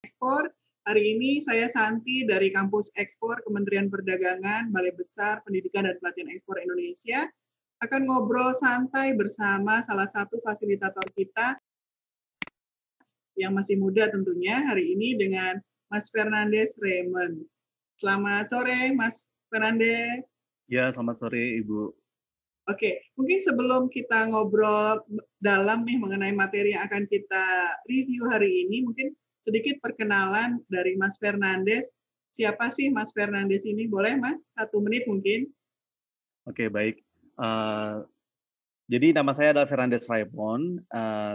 Ekspor. Hari ini saya Santi dari Kampus Ekspor Kementerian Perdagangan, Balai Besar Pendidikan dan Pelatihan Ekspor Indonesia akan ngobrol santai bersama salah satu fasilitator kita yang masih muda tentunya hari ini dengan Mas Fernandes Raymond. Selamat sore, Mas Fernandes. Ya, selamat sore, Ibu. Oke, mungkin sebelum kita ngobrol dalam nih mengenai materi yang akan kita review hari ini, mungkin sedikit perkenalan dari Mas Fernandes. Siapa sih Mas Fernandes ini? Boleh Mas? 1 menit mungkin. Oke, baik. Jadi nama saya adalah Fernandes Raymond.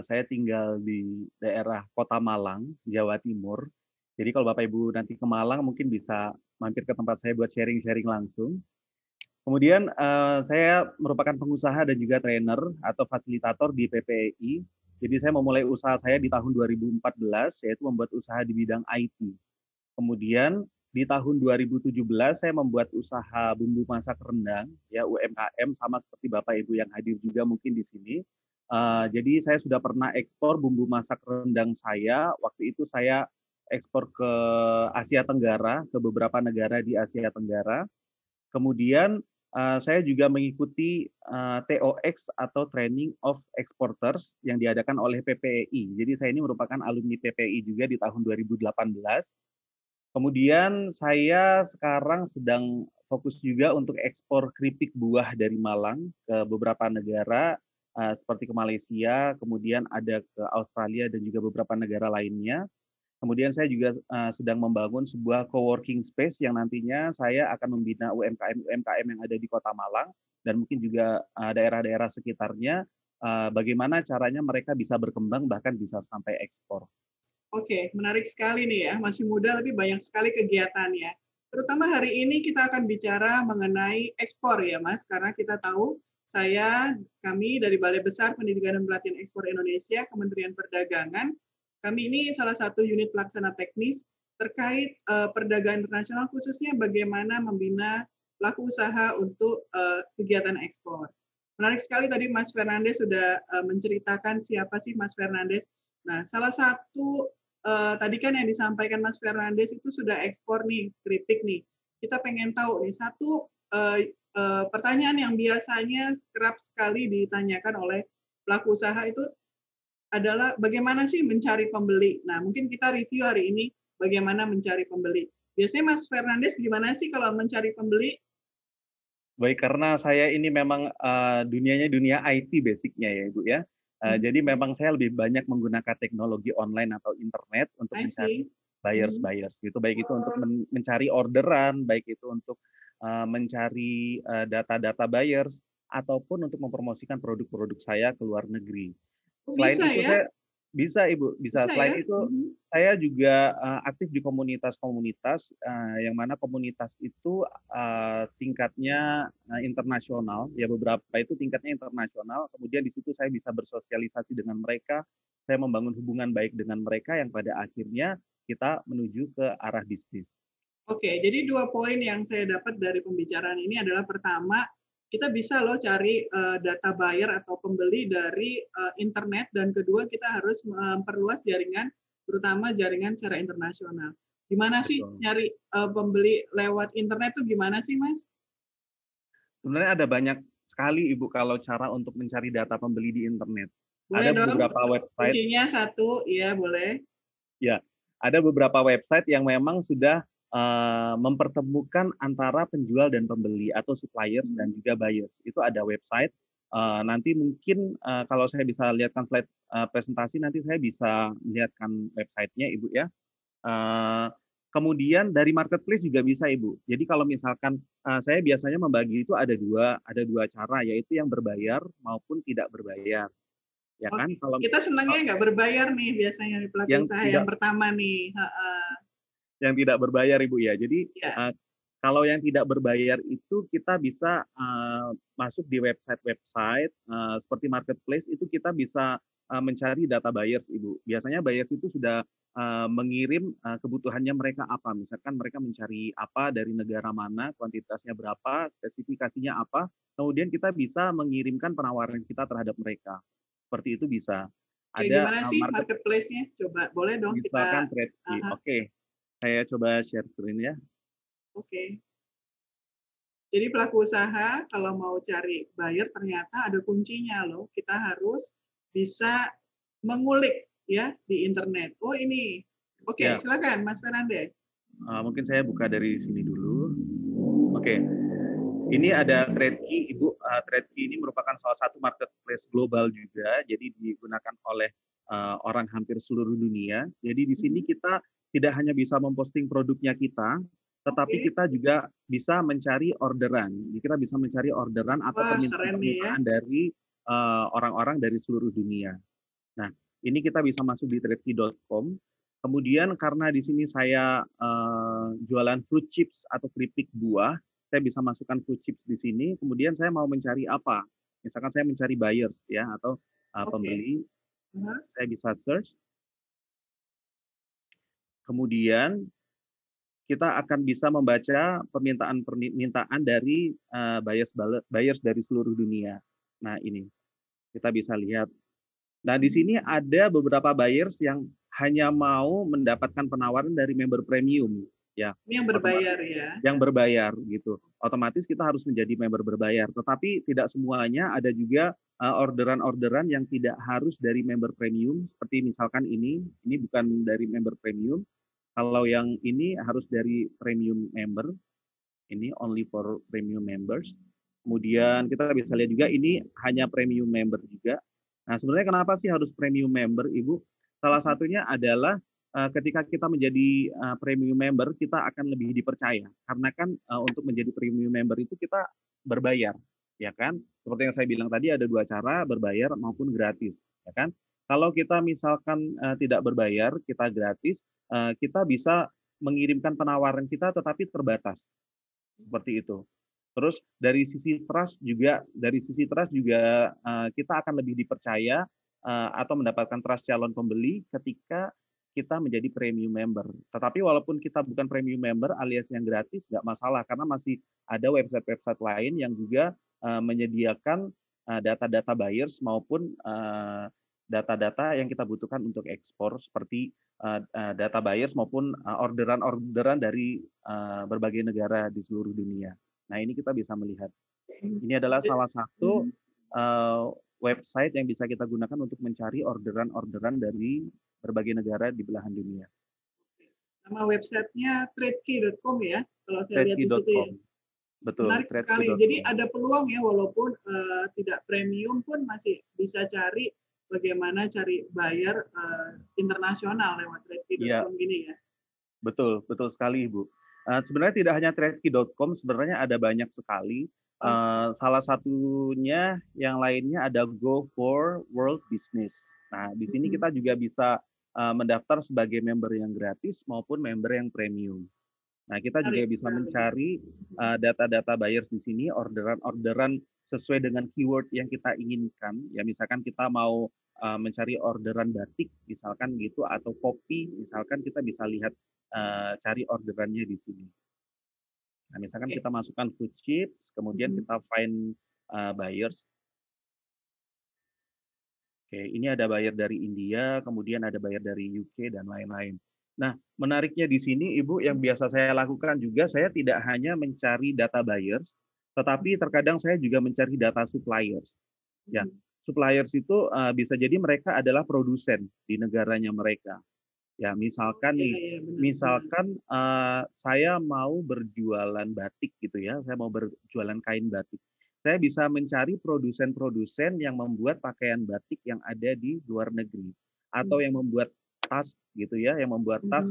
Saya tinggal di daerah Kota Malang, Jawa Timur. Jadi kalau Bapak Ibu nanti ke Malang mungkin bisa mampir ke tempat saya buat sharing-sharing langsung. Kemudian saya merupakan pengusaha dan juga trainer atau fasilitator di PPI. Jadi saya memulai usaha saya di tahun 2014, yaitu membuat usaha di bidang IT. Kemudian di tahun 2017 saya membuat usaha bumbu masak rendang, ya UMKM sama seperti Bapak Ibu yang hadir juga mungkin di sini. Jadi saya sudah pernah ekspor bumbu masak rendang saya. Waktu itu saya ekspor ke Asia Tenggara, ke beberapa negara di Asia Tenggara. Kemudian saya juga mengikuti TOX atau Training of Exporters yang diadakan oleh PPI. Jadi saya ini merupakan alumni PPI juga di tahun 2018. Kemudian saya sekarang sedang fokus juga untuk ekspor keripik buah dari Malang ke beberapa negara seperti ke Malaysia, kemudian ada ke Australia dan juga beberapa negara lainnya. Kemudian saya juga sedang membangun sebuah coworking space yang nantinya saya akan membina UMKM-UMKM yang ada di Kota Malang dan mungkin juga daerah-daerah sekitarnya, bagaimana caranya mereka bisa berkembang bahkan bisa sampai ekspor. Oke, menarik sekali nih ya. Masih muda tapi banyak sekali kegiatannya. Terutama hari ini kita akan bicara mengenai ekspor ya Mas, karena kita tahu kami dari Balai Besar Pendidikan dan Pelatihan Ekspor Indonesia, Kementerian Perdagangan, kami ini salah satu unit pelaksana teknis terkait perdagangan internasional, khususnya bagaimana membina pelaku usaha untuk kegiatan ekspor. Menarik sekali tadi Mas Fernandes sudah menceritakan siapa sih Mas Fernandes. Nah, salah satu tadi kan yang disampaikan Mas Fernandes itu sudah ekspor nih, keripik nih. Kita pengen tahu nih, satu pertanyaan yang biasanya kerap sekali ditanyakan oleh pelaku usaha itu adalah bagaimana sih mencari pembeli. Nah, mungkin kita review hari ini bagaimana mencari pembeli. Biasanya Mas Fernandes gimana sih kalau mencari pembeli? Baik, karena saya ini memang dunianya dunia IT basicnya ya Ibu ya. Jadi memang saya lebih banyak menggunakan teknologi online atau internet untuk mencari buyers gitu. Baik itu untuk mencari orderan, baik itu untuk mencari data-data buyers ataupun untuk mempromosikan produk-produk saya ke luar negeri. Selain Bisa itu ya? bisa Ibu, bisa. Bisa Selain ya? itu saya juga aktif di komunitas-komunitas yang mana komunitas itu tingkatnya internasional, ya beberapa itu tingkatnya internasional. Kemudian di situ saya bisa bersosialisasi dengan mereka, saya membangun hubungan baik dengan mereka yang pada akhirnya kita menuju ke arah bisnis. Oke, jadi 2 poin yang saya dapat dari pembicaraan ini adalah pertama, kita bisa loh cari data buyer atau pembeli dari internet, dan kedua kita harus memperluas jaringan, terutama jaringan secara internasional. Gimana sih Betul. nyari pembeli lewat internet tuh gimana sih, Mas? Sebenarnya ada banyak sekali Ibu kalau cara untuk mencari data pembeli di internet. Boleh Ada dong, beberapa website, kuncinya 1, iya boleh. ya, ada beberapa website yang memang sudah mempertemukan antara penjual dan pembeli atau suppliers dan juga buyers. Itu ada website. Nanti mungkin kalau saya bisa lihatkan slide presentasi, nanti saya bisa melihatkan websitenya Ibu ya. Kemudian dari marketplace juga bisa Ibu. Jadi kalau misalkan saya biasanya membagi itu ada dua cara, yaitu yang berbayar maupun tidak berbayar. Ya kan? Oke, kita senangnya nggak berbayar nih biasanya di pelaku yang usaha yang tidak pertama nih. Heeh. yang tidak berbayar Ibu ya. Jadi Ya. kalau yang tidak berbayar itu kita bisa masuk di website-website seperti marketplace, itu kita bisa mencari data buyers Ibu. Biasanya buyers itu sudah mengirim kebutuhannya mereka apa. Misalkan mereka mencari apa dari negara mana, kuantitasnya berapa, spesifikasinya apa. Kemudian kita bisa mengirimkan penawaran kita terhadap mereka. Seperti itu bisa. Oke, Ada gimana sih market, marketplace-nya? Coba boleh dong misalkan kita. TradeKey. Aha, Oke, saya coba share screen ya. oke. Jadi pelaku usaha kalau mau cari buyer ternyata ada kuncinya loh. Kita harus bisa mengulik ya di internet. Oh ini. Oke, Ya, silakan Mas Fernandes. mungkin saya buka dari sini dulu. Oke, ini ada TradeKey, Ibu. TradeKey ini merupakan salah satu marketplace global juga, jadi digunakan oleh orang hampir seluruh dunia. Jadi di sini Mhm. kita tidak hanya bisa memposting produknya kita, tetapi Oke. kita juga bisa mencari orderan. Jadi kita bisa mencari orderan atau Wah, keren nih ya. permintaan-permintaan dari orang-orang dari seluruh dunia. Nah, ini kita bisa masuk di trade.com. Kemudian karena di sini saya jualan fruit chips atau keripik buah, saya bisa masukkan fruit chips di sini. Kemudian saya mau mencari apa? Misalkan saya mencari buyers ya atau Oke. pembeli, Aha. saya bisa search. Kemudian kita akan bisa membaca permintaan dari buyers dari seluruh dunia. Nah, ini kita bisa lihat. Nah, di sini ada beberapa buyers yang hanya mau mendapatkan penawaran dari member premium, ya. Ini yang Otomatis berbayar ya. yang berbayar gitu. Otomatis kita harus menjadi member berbayar, tetapi tidak semuanya, ada juga orderan-orderan yang tidak harus dari member premium, seperti misalkan ini bukan dari member premium. Kalau yang ini harus dari premium member, ini only for premium members. Kemudian kita bisa lihat juga ini hanya premium member juga. Nah, sebenarnya kenapa sih harus premium member, Ibu? Salah satunya adalah ketika kita menjadi premium member, kita akan lebih dipercaya. Karena kan untuk menjadi premium member itu kita berbayar, ya kan? Seperti yang saya bilang tadi ada dua cara, berbayar maupun gratis, ya kan? Kalau kita misalkan tidak berbayar, kita gratis, kita bisa mengirimkan penawaran kita tetapi terbatas seperti itu. Terus dari sisi trust juga kita akan lebih dipercaya atau mendapatkan trust calon pembeli ketika kita menjadi premium member. Tetapi walaupun kita bukan premium member alias yang gratis nggak masalah karena masih ada website-website lain yang juga menyediakan data-data buyers maupun data-data yang kita butuhkan untuk ekspor seperti data buyers maupun orderan-orderan dari berbagai negara di seluruh dunia. Nah, ini kita bisa melihat. Ini adalah salah satu website yang bisa kita gunakan untuk mencari orderan-orderan dari berbagai negara di belahan dunia. Nama websitenya tradekey.com ya, kalau saya lihat di situ ya. Tradekey.com. Betul, Menarik sekali. Jadi tradekey.com. ada peluang ya, walaupun tidak premium pun masih bisa cari bagaimana cari buyer internasional lewat Iya, tradekey.com gini ya. betul, betul sekali, Ibu. Sebenarnya tidak hanya tradekey.com, sebenarnya ada banyak sekali. Salah satunya yang lainnya ada Go for World Business. Nah, di sini kita juga bisa mendaftar sebagai member yang gratis maupun member yang premium. Nah, kita juga Menarik bisa sekali. mencari data-data buyers di sini, orderan-orderan sesuai dengan keyword yang kita inginkan. Ya, misalkan kita mau mencari orderan batik, misalkan gitu, atau kopi, misalkan kita bisa lihat cari orderannya di sini. Nah, misalkan kita masukkan food chips, kemudian kita find buyers. Oke, ini ada buyer dari India, kemudian ada buyer dari UK dan lain-lain. Nah, menariknya di sini, Ibu, yang biasa saya lakukan juga, saya tidak hanya mencari data buyers, tetapi terkadang saya juga mencari data suppliers. Ya, suppliers itu bisa jadi mereka adalah produsen di negaranya mereka. Ya, misalkan nih, misalkan saya mau berjualan batik gitu ya, saya mau berjualan kain batik. Saya bisa mencari produsen-produsen yang membuat pakaian batik yang ada di luar negeri, atau yang membuat tas gitu ya, yang membuat tas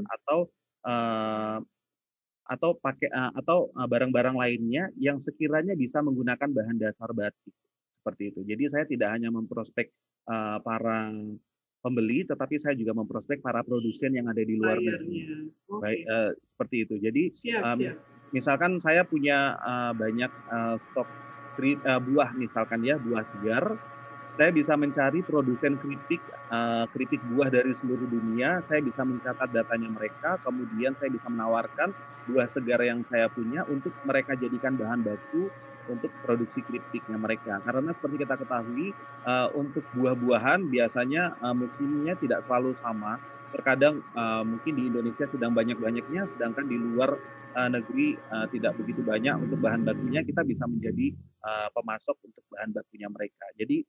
atau pakai atau barang-barang lainnya yang sekiranya bisa menggunakan bahan dasar batik seperti itu. Jadi saya tidak hanya memprospek para pembeli, tetapi saya juga memprospek para produsen yang ada di luar negeri. Baik, seperti itu. Jadi misalkan saya punya banyak stok buah misalkan ya, buah segar, saya bisa mencari produsen keripik buah dari seluruh dunia, saya bisa mencatat datanya mereka, kemudian saya bisa menawarkan buah segar yang saya punya untuk mereka jadikan bahan baku untuk produksi keripiknya mereka. Karena seperti kita ketahui, untuk buah-buahan biasanya musimnya tidak selalu sama. Terkadang mungkin di Indonesia sedang banyak-banyaknya, sedangkan di luar negeri tidak begitu banyak untuk bahan bakunya, kita bisa menjadi pemasok untuk bahan bakunya mereka. Jadi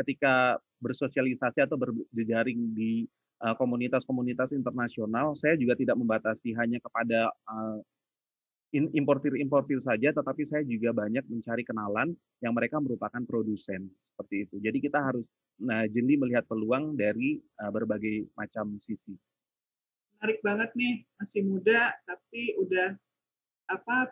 ketika bersosialisasi atau berjejaring di komunitas-komunitas internasional, saya juga tidak membatasi hanya kepada importir-importir saja, tetapi saya juga banyak mencari kenalan yang mereka merupakan produsen seperti itu. Jadi kita harus jeli melihat peluang dari berbagai macam sisi. Menarik banget nih, masih muda tapi udah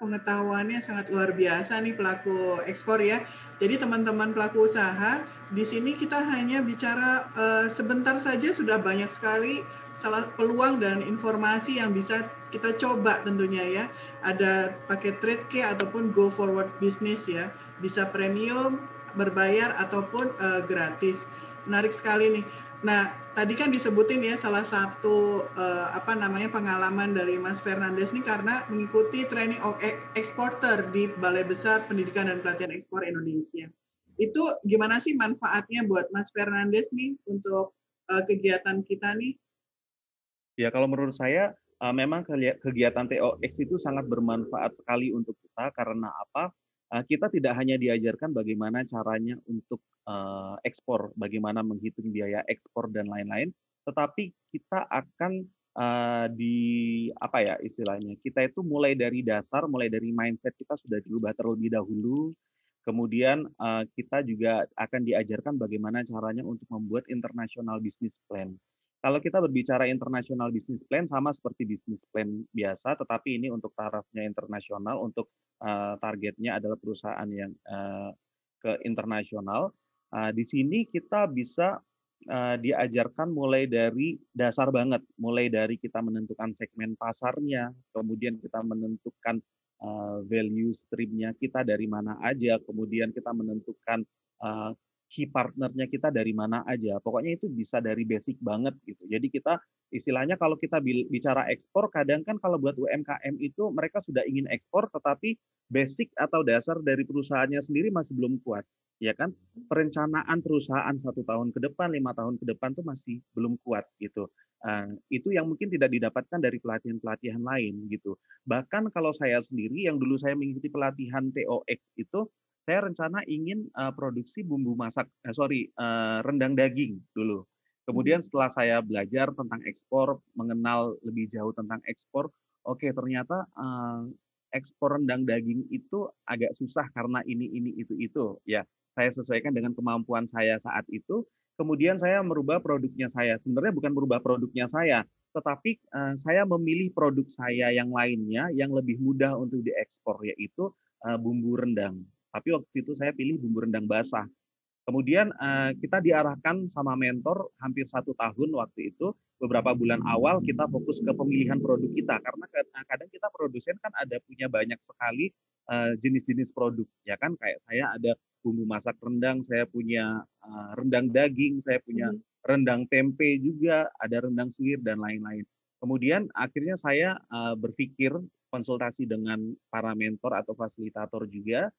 pengetahuannya sangat luar biasa nih pelaku ekspor ya. Jadi teman-teman pelaku usaha, di sini kita hanya bicara sebentar saja sudah banyak sekali peluang dan informasi yang bisa kita coba tentunya ya. Ada pakai trade key ataupun go forward business ya. Bisa premium, berbayar ataupun gratis. Menarik sekali nih. Nah, tadi kan disebutin ya salah satu pengalaman dari Mas Fernandes ini karena mengikuti training of exporter di Balai Besar Pendidikan dan Pelatihan Ekspor Indonesia. Itu gimana sih manfaatnya buat Mas Fernandes nih untuk kegiatan kita nih? Ya, kalau menurut saya memang kegiatan TOX itu sangat bermanfaat sekali untuk kita karena apa? Kita tidak hanya diajarkan bagaimana caranya untuk ekspor, bagaimana menghitung biaya ekspor dan lain-lain, tetapi kita akan apa ya istilahnya? Kita itu mulai dari dasar, mulai dari mindset kita sudah diubah terlebih dahulu. Kemudian kita juga akan diajarkan bagaimana caranya untuk membuat international business plan. Kalau kita berbicara international business plan sama seperti business plan biasa, tetapi ini untuk tarafnya internasional, untuk targetnya adalah perusahaan yang ke internasional. Di sini kita bisa diajarkan mulai dari dasar banget, mulai dari kita menentukan segmen pasarnya, kemudian kita menentukan value stream-nya kita dari mana aja, kemudian kita menentukan key partnernya kita dari mana aja. Pokoknya itu bisa dari basic banget gitu. Jadi kita istilahnya kalau kita bicara ekspor, kadang kan kalau buat UMKM itu mereka sudah ingin ekspor, tetapi basic atau dasar dari perusahaannya sendiri masih belum kuat. Ya kan, perencanaan perusahaan 1 tahun ke depan, 5 tahun ke depan tuh masih belum kuat gitu. Itu yang mungkin tidak didapatkan dari pelatihan-pelatihan lain gitu. Bahkan kalau saya sendiri yang dulu saya mengikuti pelatihan TOX itu, saya rencana ingin produksi bumbu masak, rendang daging dulu. Kemudian setelah saya belajar tentang ekspor, mengenal lebih jauh tentang ekspor, oke ternyata ekspor rendang daging itu agak susah karena ini itu. Ya, saya sesuaikan dengan kemampuan saya saat itu. Kemudian saya merubah produknya saya. Sebenarnya bukan merubah produknya saya, tetapi saya memilih produk saya yang lainnya yang lebih mudah untuk diekspor, yaitu bumbu rendang. Tapi waktu itu saya pilih bumbu rendang basah. Kemudian kita diarahkan sama mentor hampir 1 tahun waktu itu. Beberapa bulan awal kita fokus ke pemilihan produk kita karena kadang kita produsen kan ada punya banyak sekali jenis-jenis produk ya kan, kayak saya ada bumbu masak rendang, saya punya rendang daging, saya punya rendang tempe juga, ada rendang suwir dan lain-lain. Kemudian akhirnya saya berpikir konsultasi dengan para mentor atau fasilitator juga.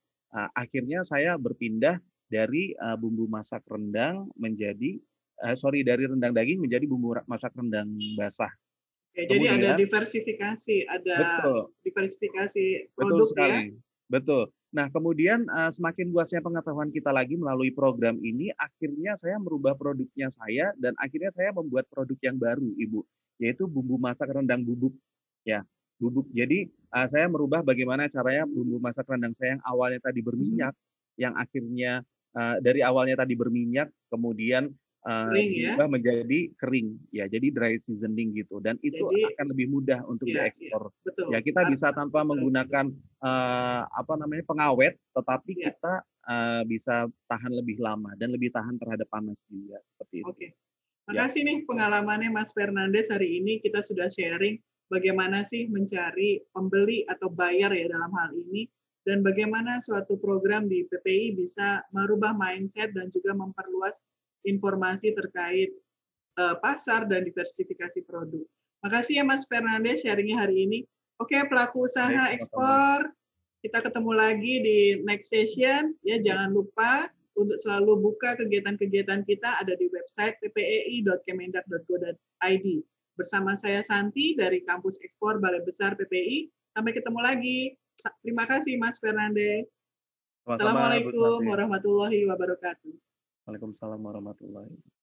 Akhirnya saya berpindah dari bumbu masak rendang menjadi dari rendang daging menjadi bumbu masak rendang basah. Oke, jadi ada diversifikasi, betul, diversifikasi betul produk sekali, ya. betul. Nah, kemudian semakin luasnya pengetahuan kita lagi melalui program ini, akhirnya saya merubah produknya saya dan akhirnya saya membuat produk yang baru, Ibu, yaitu bumbu masak rendang bubuk. Ya, bubuk. Jadi saya merubah bagaimana caranya bumbu masak rendang saya yang awalnya tadi berminyak, yang akhirnya dari awalnya tadi berminyak, kemudian berubah menjadi kering, ya, jadi dry seasoning gitu, dan itu akan lebih mudah untuk diekspor. Ya, kita bisa tanpa menggunakan pengawet, tetapi kita bisa tahan lebih lama dan lebih tahan terhadap panas juga seperti itu. Oke, makasih nih pengalamannya Mas Fernandes hari ini kita sudah sharing bagaimana sih mencari pembeli atau buyer ya dalam hal ini, dan bagaimana suatu program di PPI bisa merubah mindset dan juga memperluas informasi terkait pasar dan diversifikasi produk. Makasih ya Mas Fernandes sharingnya hari ini. Oke, pelaku usaha ekspor Kita ketemu lagi di next session. Ya, jangan lupa untuk selalu buka kegiatan-kegiatan kita ada di website ppei.kemendak.go.id. Bersama saya Santi dari Kampus Ekspor Balai Besar PPI. Sampai ketemu lagi. Terima kasih Mas Fernandes. Sama-sama, Bu Assalamualaikum Santi. warahmatullahi wabarakatuh. Waalaikumsalam warahmatullahi wabarakatuh.